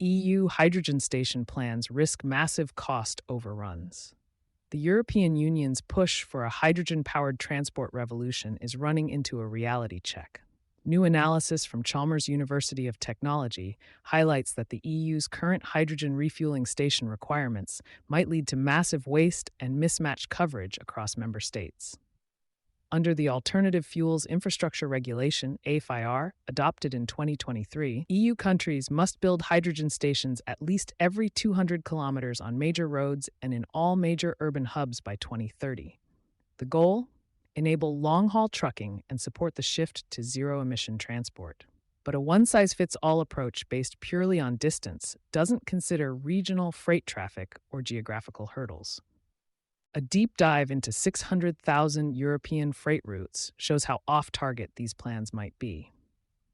EU hydrogen station plans risk massive cost overruns. The European Union's push for a hydrogen powered transport revolution is running into a reality check. New analysis from Chalmers University of Technology highlights that the EU's current hydrogen refueling station requirements might lead to massive waste and mismatched coverage across member states. Under the Alternative Fuels Infrastructure Regulation, AFIR, adopted in 2023, EU countries must build hydrogen stations at least every 200 kilometers on major roads and in all major urban hubs by 2030. The goal? Enable long-haul trucking and support the shift to zero-emission transport. But a one-size-fits-all approach based purely on distance doesn't consider regional freight traffic or geographical hurdles. A deep dive into 600,000 European freight routes shows how off-target these plans might be.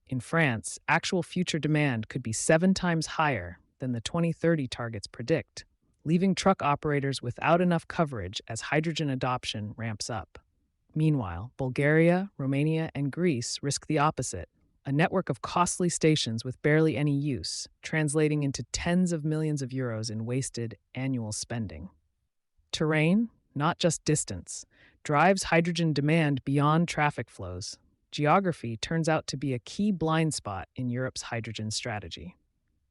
In France, actual future demand could be 7 times higher than the 2030 targets predict, leaving truck operators without enough coverage as hydrogen adoption ramps up. Meanwhile, Bulgaria, Romania, and Greece risk the opposite, a network of costly stations with barely any use, translating into tens of millions of euros in wasted annual spending. Terrain, not just distance, drives hydrogen demand beyond traffic flows. Geography turns out to be a key blind spot in Europe's hydrogen strategy.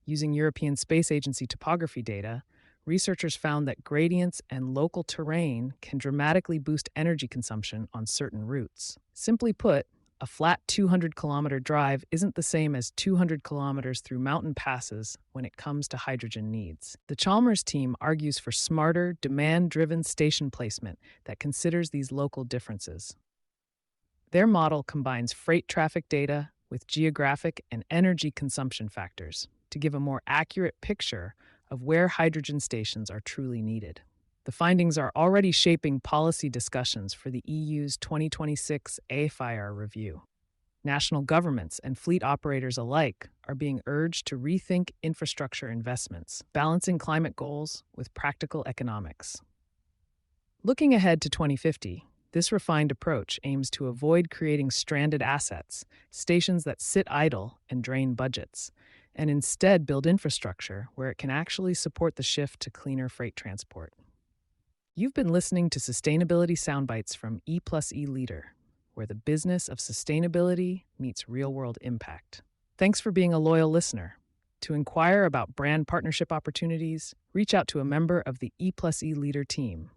Using European Space Agency topography data, researchers found that gradients and local terrain can dramatically boost energy consumption on certain routes. Simply put, a flat 200-kilometer drive isn't the same as 200 kilometers through mountain passes when it comes to hydrogen needs. The Chalmers team argues for smarter, demand-driven station placement that considers these local differences. Their model combines freight traffic data with geographic and energy consumption factors to give a more accurate picture of where hydrogen stations are truly needed. The findings are already shaping policy discussions for the EU's 2026 AFIR review. National governments and fleet operators alike are being urged to rethink infrastructure investments, balancing climate goals with practical economics. Looking ahead to 2050, this refined approach aims to avoid creating stranded assets, stations that sit idle and drain budgets, and instead build infrastructure where it can actually support the shift to cleaner freight transport. You've been listening to Sustainability Soundbites from E+E Leader, where the business of sustainability meets real-world impact. Thanks for being a loyal listener. To inquire about brand partnership opportunities, reach out to a member of the E+E Leader team.